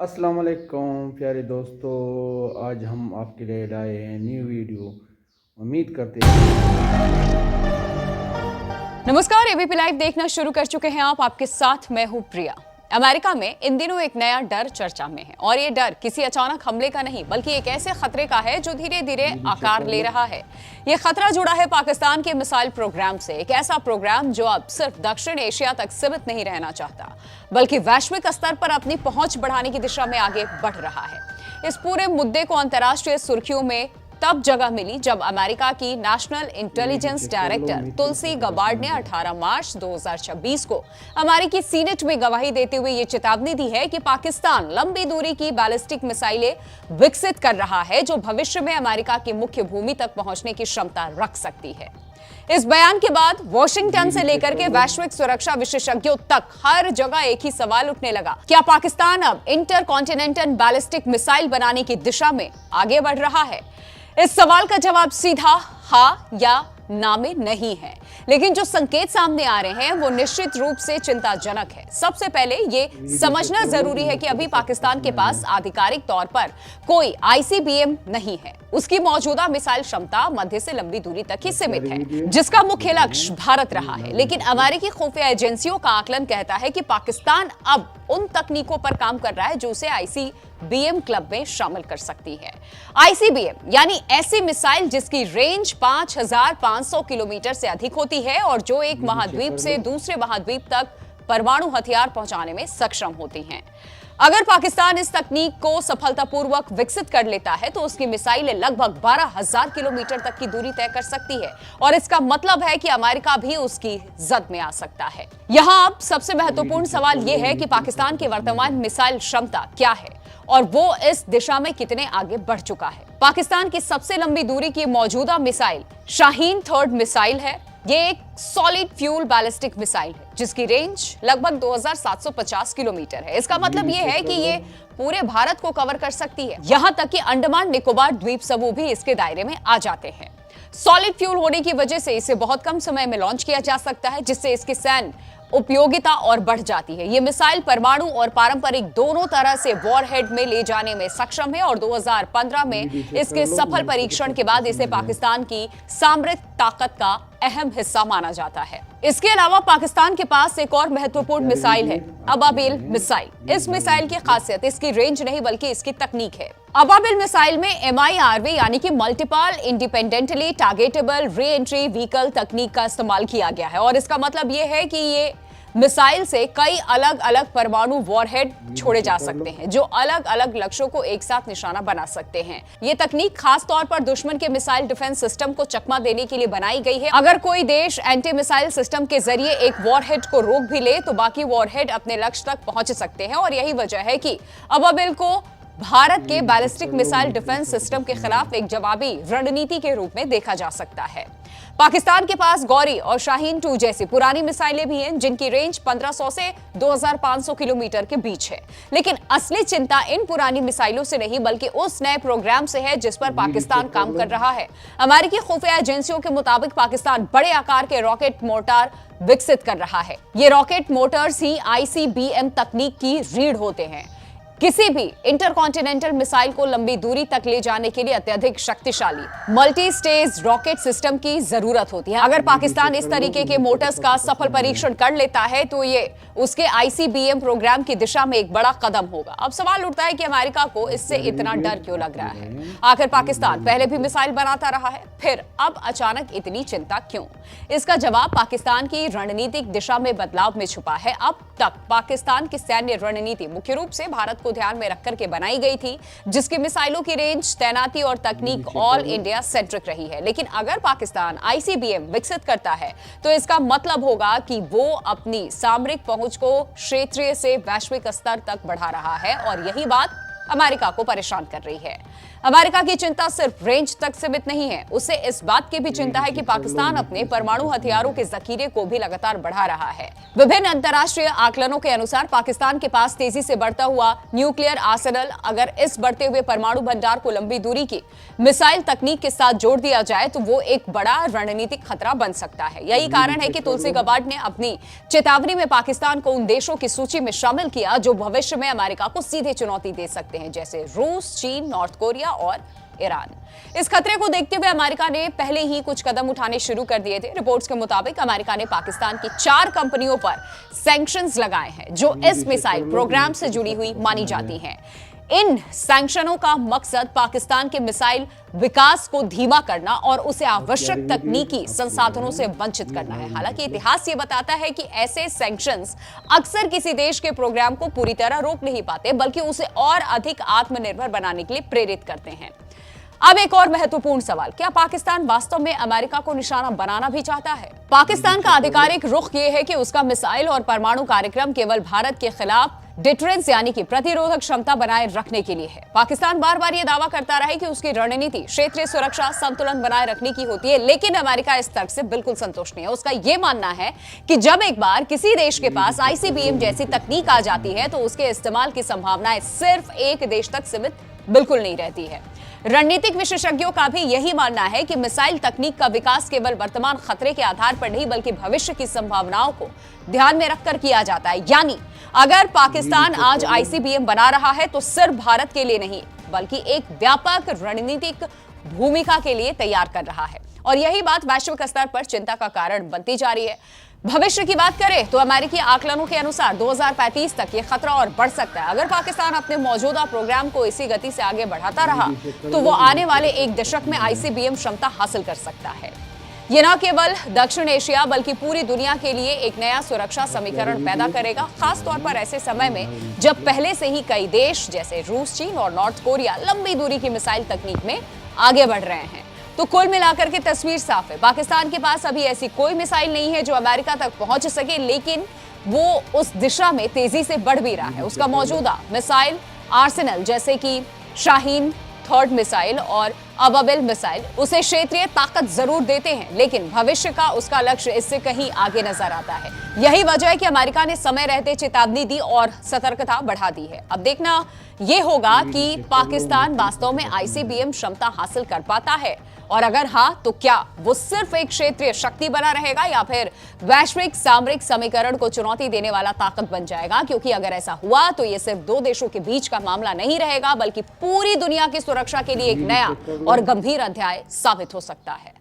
अस्सलाम वालेकुम प्यारे दोस्तों। आज हम आपके लिए लाए हैं न्यू वीडियो। उम्मीद करते हैं। नमस्कार, एबीपी लाइव देखना शुरू कर चुके हैं आप। आपके साथ मैं हूं प्रिया। अमेरिका में इन दिनों एक नया डर चर्चा में है और ये डर किसी अचानक हमले का नहीं बल्कि एक ऐसे खतरे का है जो धीरे धीरे आकार ले रहा है। ये खतरा जुड़ा है पाकिस्तान के मिसाइल प्रोग्राम से, एक ऐसा प्रोग्राम जो अब सिर्फ दक्षिण एशिया तक सीमित नहीं रहना चाहता बल्कि वैश्विक स्तर पर अपनी पहुंच बढ़ाने की दिशा में आगे बढ़ रहा है। इस पूरे मुद्दे को अंतर्राष्ट्रीय सुर्खियों में तब जगह मिली जब अमेरिका की नेशनल इंटेलिजेंस डायरेक्टर तुलसी गबार्ड ने 18 मार्च 2026 को अमेरिकी सीनेट में गवाही देते हुए ये चेतावनी दी है कि पाकिस्तान लंबी दूरी की बैलिस्टिक मिसाइलें विकसित कर रहा है जो भविष्य में अमेरिका की मुख्य भूमि तक पहुंचने की क्षमता रख सकती है। इस बयान के बाद वॉशिंगटन से लेकर के वैश्विक सुरक्षा विशेषज्ञों तक हर जगह एक ही सवाल उठने लगा, क्या पाकिस्तान अब इंटर कॉन्टिनेंटल बैलिस्टिक मिसाइल बनाने की दिशा में आगे बढ़ रहा है? इस सवाल का जवाब सीधा हाँ या ना में नहीं है, लेकिन जो संकेत सामने आ रहे हैं वो निश्चित रूप से चिंताजनक है। सबसे पहले ये समझना जरूरी है कि अभी पाकिस्तान के पास आधिकारिक तौर पर कोई आईसीबीएम नहीं है। उसकी मौजूदा मिसाइल क्षमता मध्य से लंबी दूरी तक ही सीमित है, जिसका मुख्य लक्ष्य भारत रहा है। लेकिन अमेरिकी खुफिया एजेंसियों का आकलन कहता है कि पाकिस्तान अब उन तकनीकों पर काम कर रहा है जो उसे आईसीबीएम क्लब में शामिल कर सकती है। आईसीबीएम यानी ऐसी मिसाइल जिसकी रेंज 5500 किलोमीटर से अधिक होती है और जो एक महाद्वीप से दूसरे महाद्वीप तक परमाणु हथियार पहुंचाने में सक्षम होती हैं। अगर पाकिस्तान इस तकनीक को सफलतापूर्वक विकसित कर लेता है तो उसकी मिसाइलें लगभग 12,000 किलोमीटर तक की दूरी तय कर सकती है और इसका मतलब है कि अमेरिका भी उसकी जद में आ सकता है। यहाँ अब सबसे महत्वपूर्ण सवाल यह है कि पाकिस्तान की वर्तमान मिसाइल क्षमता क्या है और वो इस दिशा में कितने आगे बढ़ चुका है। पाकिस्तान की सबसे लंबी दूरी की मौजूदा मिसाइल शाहीन थर्ड मिसाइल है। ये एक सॉलिड फ्यूल बैलिस्टिक मिसाइल है जिसकी रेंज लगभग 2750 किलोमीटर है। इसका मतलब ये है कि ये पूरे भारत को कवर कर सकती है। यहां तक कि अंडमान निकोबार द्वीप समूह भी इसके दायरे में आ जाते हैं। सॉलिड फ्यूल होने की वजह से इसे बहुत कम समय में लॉन्च किया जा सकता है, जिससे इसकी सैन्य उपयोगिता और बढ़ जाती है। ये मिसाइल परमाणु और पारंपरिक दोनों तरह से वॉरहेड में ले जाने में सक्षम है और 2015 में इसके सफल परीक्षण के बाद इसे पाकिस्तान की सामरिक ताकत का अहम हिस्सा माना जाता है। इसके अलावा पाकिस्तान के पास एक और महत्वपूर्ण मिसाइल है, अबाबिल मिसाइल। इस मिसाइल की खासियत इसकी रेंज नहीं बल्कि इसकी तकनीक है। अबाबिल मिसाइल में MIRV यानी कि multiple independently targetable re entry vehicle तकनीक का इस्तेमाल किया गया है और इसका मतलब यह है कि ये मिसाइल से कई अलग अलग परमाणु वॉरहेड छोड़े जा सकते हैं जो अलग अलग लक्ष्यों को एक साथ निशाना बना सकते हैं। ये तकनीक खास तौर पर दुश्मन के मिसाइल डिफेंस सिस्टम को चकमा देने के लिए बनाई गई है। अगर कोई देश एंटी मिसाइल सिस्टम के जरिए एक वॉरहेड को रोक भी ले तो बाकी वॉरहेड अपने लक्ष्य तक पहुंच सकते हैं और यही वजह है कि अबाबिल को भारत के बैलिस्टिक मिसाइल डिफेंस सिस्टम के खिलाफ एक जवाबी रणनीति के रूप में देखा जा सकता है। पाकिस्तान के पास गौरी और शाहीन 2 जैसी पुरानी मिसाइलें भी हैं जिनकी रेंज 1500 से 2500 किलोमीटर के बीच है। लेकिन असली चिंता इन पुरानी मिसाइलों से नहीं बल्कि उस नए प्रोग्राम से है जिस पर पाकिस्तान काम कर रहा है। अमेरिकी खुफिया एजेंसियों के मुताबिक पाकिस्तान बड़े आकार के रॉकेट मोर्टार विकसित कर रहा है। ये रॉकेट मोटर्स ही आईसीबीएम तकनीक की रीढ़ होते हैं। किसी भी इंटरकॉन्टिनेंटल मिसाइल को लंबी दूरी तक ले जाने के लिए अत्यधिक शक्तिशाली मल्टी स्टेज रॉकेट सिस्टम की जरूरत होती है। अगर पाकिस्तान इस तरीके के मोटर्स का सफल परीक्षण कर लेता है तो ये उसके आईसीबीएम प्रोग्राम की दिशा में एक बड़ा कदम होगा। अब सवाल उठता है कि अमेरिका को इससे इतना डर क्यों लग रहा है? आखिर पाकिस्तान पहले भी मिसाइल बनाता रहा है, फिर अब अचानक इतनी चिंता क्यों? इसका जवाब पाकिस्तान की रणनीतिक दिशा में बदलाव में छुपा है। अब तक पाकिस्तान की सैन्य रणनीति मुख्य रूप से भारत को ध्यान में रखकर के बनाई गई थी, जिसकी मिसाइलों की रेंज, तैनाती और तकनीक ऑल इंडिया सेंट्रिक रही है। लेकिन अगर पाकिस्तान आईसीबीएम विकसित करता है तो इसका मतलब होगा कि वो अपनी सामरिक पहुंच को क्षेत्रीय से वैश्विक स्तर तक बढ़ा रहा है और यही बात अमेरिका को परेशान कर रही है। अमेरिका की चिंता सिर्फ रेंज तक सीमित नहीं है, उसे इस बात की भी चिंता है कि पाकिस्तान अपने परमाणु हथियारों के जखीरे को भी लगातार बढ़ा रहा है। विभिन्न अंतर्राष्ट्रीय आकलनों के अनुसार पाकिस्तान के पास तेजी से बढ़ता हुआ न्यूक्लियर आर्सेनल, अगर इस बढ़ते हुए परमाणु भंडार को लंबी दूरी की मिसाइल तकनीक के साथ जोड़ दिया जाए तो वो एक बड़ा रणनीतिक खतरा बन सकता है। यही कारण है कि तुलसी गबार्ड ने अपनी चेतावनी में पाकिस्तान को उन देशों की सूची में शामिल किया जो भविष्य में अमेरिका को सीधे चुनौती दे सकते हैं, जैसे रूस, चीन, नॉर्थ कोरिया और ईरान। इस खतरे को देखते हुए अमेरिका ने पहले ही कुछ कदम उठाने शुरू कर दिए थे। रिपोर्ट्स के मुताबिक अमेरिका ने पाकिस्तान की 4 कंपनियों पर सैंक्शंस लगाए हैं जो इस मिसाइल प्रोग्राम से जुड़ी हुई मानी जाती हैं। इन सैंक्शनों का मकसद पाकिस्तान के मिसाइल विकास को धीमा करना और उसे आवश्यक तकनीकी संसाधनों से वंचित करना है। हालांकि इतिहास ये बताता है कि ऐसे सैंक्शंस अक्सर किसी देश के प्रोग्राम को पूरी तरह रोक नहीं पाते, बल्कि उसे और अधिक आत्मनिर्भर बनाने के लिए प्रेरित करते हैं। अब एक और महत्वपूर्ण सवाल, क्या पाकिस्तान वास्तव में अमेरिका को निशाना बनाना भी चाहता है? पाकिस्तान का आधिकारिक रुख यह है कि उसका मिसाइल और परमाणु कार्यक्रम केवल भारत के खिलाफ डिटरेंस यानी कि प्रतिरोधक क्षमता बनाए रखने के लिए है। पाकिस्तान बार बार यह दावा करता रहा है कि उसकी रणनीति क्षेत्रीय सुरक्षा संतुलन बनाए रखने की होती है, लेकिन अमेरिका इस तर्क से बिल्कुल संतुष्ट नहीं है। उसका यह मानना है कि जब एक बार किसी देश के पास आईसीबीएम जैसी तकनीक आ जाती है तो उसके इस्तेमाल की संभावनाएं सिर्फ एक देश तक सीमित बिल्कुल नहीं रहती है। रणनीतिक विशेषज्ञों का भी यही मानना है कि मिसाइल तकनीक का विकास केवल वर्तमान खतरे के आधार पर नहीं बल्कि भविष्य की संभावनाओं को ध्यान में रखकर किया जाता है। यानी अगर पाकिस्तान आज आईसीबीएम बना रहा है तो सिर्फ भारत के लिए नहीं बल्कि एक व्यापक रणनीतिक भूमिका के लिए तैयार कर रहा है, और यही बात वैश्विक स्तर पर चिंता का कारण बनती जा रही है। भविष्य की बात करें तो अमेरिकी आकलनों के अनुसार 2035 तक ये खतरा और बढ़ सकता है। अगर पाकिस्तान अपने मौजूदा प्रोग्राम को इसी गति से आगे बढ़ाता रहा तो वो आने वाले एक दशक में आईसीबीएम क्षमता हासिल कर सकता है। ये न केवल दक्षिण एशिया बल्कि पूरी दुनिया के लिए एक नया सुरक्षा समीकरण पैदा करेगा, खास तौर पर ऐसे समय में जब पहले से ही कई देश जैसे रूस, चीन और नॉर्थ कोरिया लंबी दूरी की मिसाइल तकनीक में आगे बढ़ रहे हैं। तो कुल मिलाकर के तस्वीर साफ है, पाकिस्तान के पास अभी ऐसी कोई मिसाइल नहीं है जो अमेरिका तक पहुंच सके, लेकिन वो उस दिशा में तेजी से बढ़ भी रहा है। उसका मौजूदा मिसाइल आर्सेनल जैसे कि शाहीन थर्ड मिसाइल और अबाबिल मिसाइल उसे क्षेत्रीय ताकत जरूर देते हैं, लेकिन भविष्य का उसका लक्ष्य इससे कहीं आगे नजर आता है। यही वजह है कि अमेरिका ने समय रहते चेतावनी दी और सतर्कता बढ़ा दी है। अब देखना यह होगा कि पाकिस्तान वास्तव में आईसीबीएम क्षमता हासिल कर पाता है, और अगर हाँ तो क्या वो सिर्फ एक क्षेत्रीय शक्ति बना रहेगा या फिर वैश्विक सामरिक समीकरण को चुनौती देने वाला ताकत बन जाएगा। क्योंकि अगर ऐसा हुआ तो ये सिर्फ 2 देशों के बीच का मामला नहीं रहेगा बल्कि पूरी दुनिया की सुरक्षा के लिए एक नया और गंभीर अध्याय साबित हो सकता है।